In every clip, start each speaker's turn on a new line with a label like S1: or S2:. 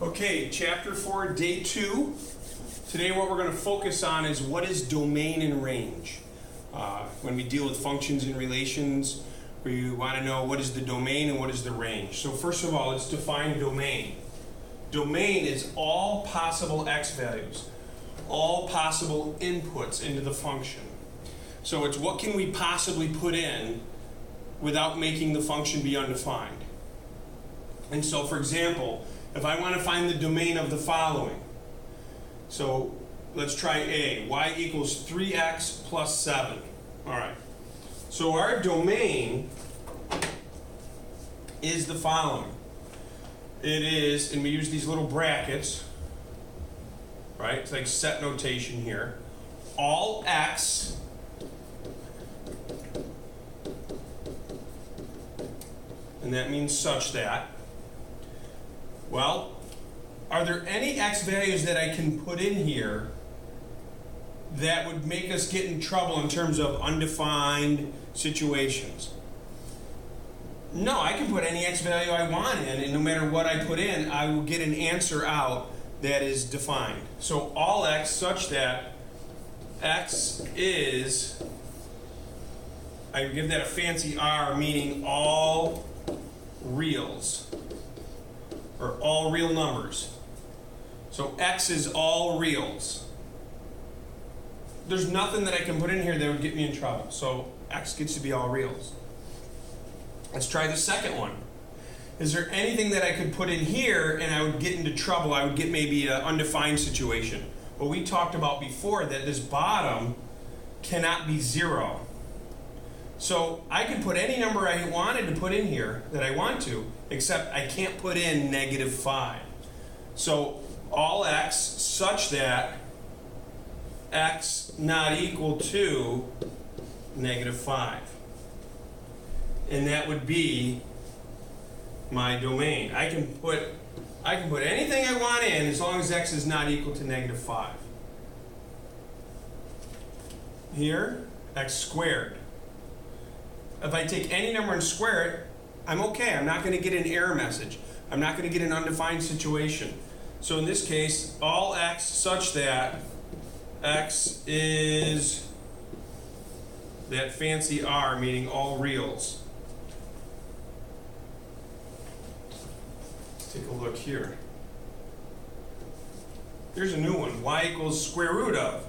S1: Okay, chapter 4, day 2. Today what we're going to focus on is what is domain and range. When we deal with functions and relations, we want to know what is the domain and what is the range. So first of all, let's define domain. Domain is all possible x values, all possible inputs into the function. So it's what can we possibly put in without making the function be undefined. And so, for example, if I want to find the domain of the following, so let's try A, y equals 3x plus 7. All right. So our domain is the following. It is, and we use these little brackets, right? It's like set notation here. All x and that means such that. Well, are there any x values that I can put in here that would make us get in trouble in terms of undefined situations? No, I can put any x value I want in, and no matter what I put in, I will get an answer out that is defined. So all x such that x is, I give that a fancy R, meaning all reals, or all real numbers. So x is all reals. There's nothing that I can put in here that would get me in trouble. So x gets to be all reals. Let's try the second one. Is there anything that I could put in here and I would get into trouble? I would get maybe an undefined situation. Well, we talked about before that this bottom cannot be 0. So I can put any number I wanted to put in here that I want to, except I can't put in -5. So all x such that x not equal to -5. And that would be my domain. I can put anything I want in as long as x is not equal to -5. Here, x squared. If I take any number and square it, I'm okay. I'm not going to get an error message. I'm not going to get an undefined situation. So in this case, all x such that x is that fancy R, meaning all reals. Let's take a look here. Here's a new one. Y equals square root of.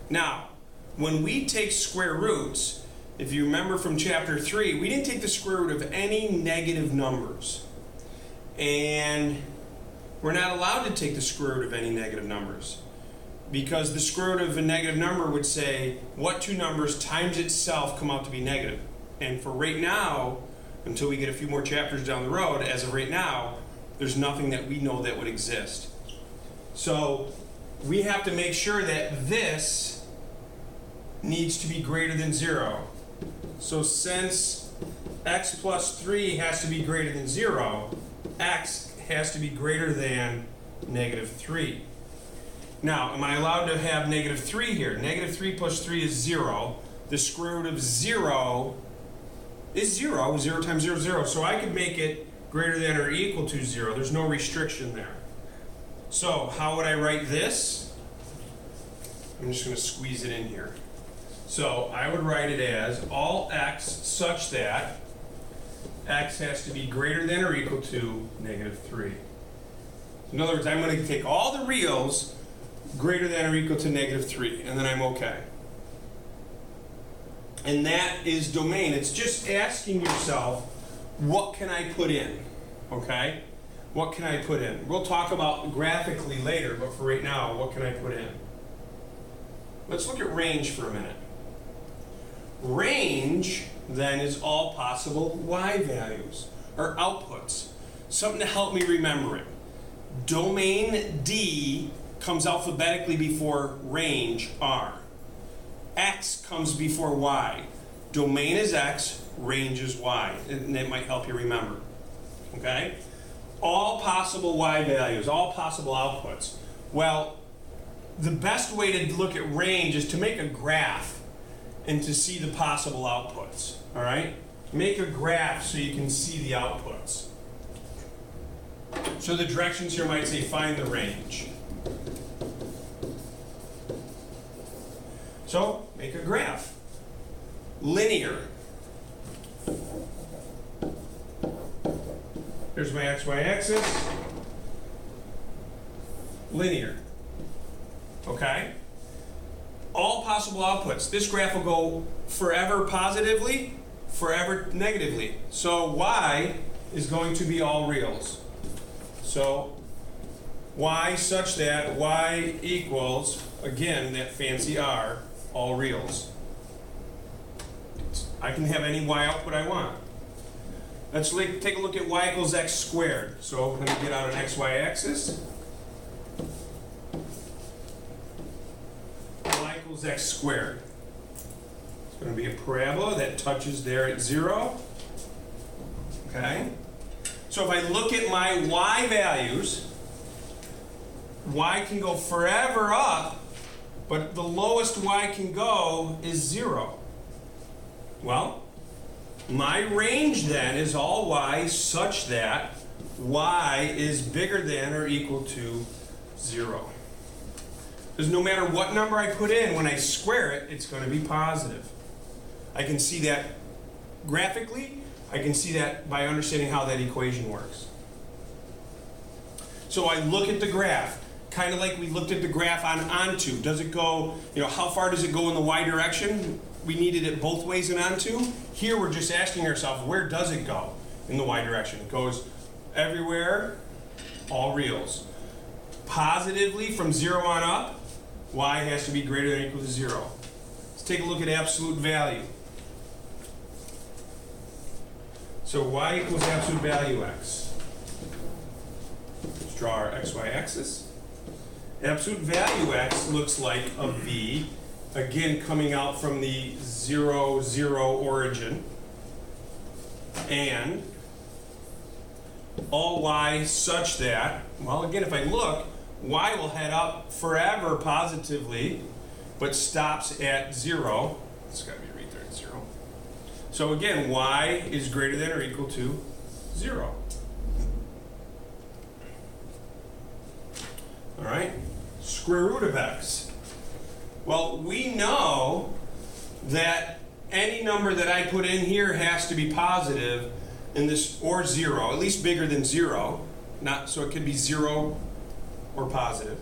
S1: Now, when we take square roots, if you remember from chapter 3, we didn't take the square root of any negative numbers. And we're not allowed to take the square root of any negative numbers, because the square root of a negative number would say what two numbers times itself come out to be negative. And for right now, until we get a few more chapters down the road, as of right now, there's nothing that we know that would exist. So we have to make sure that this needs to be greater than 0. So since x plus 3 has to be greater than 0, x has to be greater than -3. Now, am I allowed to have -3 here? -3 plus 3 is 0. The square root of 0 is 0. 0 times 0 is 0. So I could make it greater than or equal to 0. There's no restriction there. So how would I write this? I'm just going to squeeze it in here. So I would write it as all x such that x has to be greater than or equal to -3. In other words, I'm going to take all the reals greater than or equal to -3, and then I'm okay. And that is domain. It's just asking yourself, what can I put in? Okay? What can I put in? We'll talk about graphically later, but for right now, what can I put in? Let's look at range for a minute. Range, then, is all possible y values, or outputs. Something to help me remember it. Domain D comes alphabetically before range R. X comes before Y. Domain is X, range is Y. And it might help you remember. Okay? All possible Y values, all possible outputs. Well, the best way to look at range is to make a graph and to see the possible outputs. All right? Make a graph so you can see the outputs. So So the directions here might say find the range. So make a graph. Linear. Here's my XY axis. Linear. Okay? All possible outputs. This graph will go forever positively, forever negatively. So y is going to be all reals. So y such that y equals, again, that fancy r, all reals. I can have any y output I want. Let's take a look at y equals x squared. So let me get out an xy axis. Y equals x squared. It's going to be a parabola that touches there at 0. Okay? So if I look at my y values, y can go forever up, but the lowest y can go is 0. Well, my range then is all y such that y is bigger than or equal to 0. Because no matter what number I put in, when I square it, it's going to be positive. I can see that graphically. I can see that by understanding how that equation works. So I look at the graph, kind of like we looked at the graph on onto. Does it go, how far does it go in the y direction? We needed it both ways in onto. Here we're just asking ourselves, where does it go in the y direction? It goes everywhere, all reals. Positively from 0 on up, y has to be greater than or equal to 0. Let's take a look at absolute value. So y equals absolute value x. Let's draw our xy axis. Absolute value x looks like a v, again coming out from the 0, 0 origin. And all y such that, well, again, if I look, y will head up forever positively, but stops at 0. It's got to be right there at 0. So again, y is greater than or equal to 0. All right, square root of x. Well, we know that any number that I put in here has to be positive in this, or 0, at least bigger than 0. So it could be 0 or positive.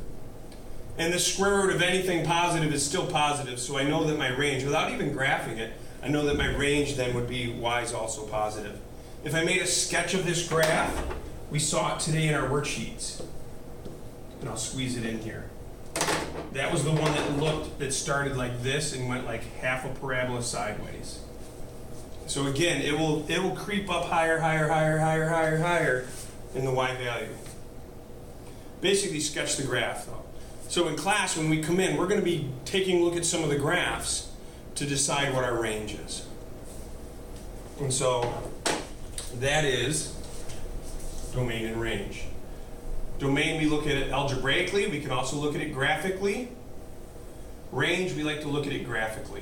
S1: And the square root of anything positive is still positive, so I know that my range, without even graphing it, I know that my range then would be y is also positive. If I made a sketch of this graph, we saw it today in our worksheets. And I'll squeeze it in here. That was the one that started like this and went like half a parabola sideways. So again, it will creep up higher, higher, higher, higher, higher, higher in the y value. Basically sketch the graph though. So in class, when we come in, we're going to be taking a look at some of the graphs to decide what our range is. And so that is domain and range. Domain, we look at it algebraically. We can also look at it graphically. Range, we like to look at it graphically.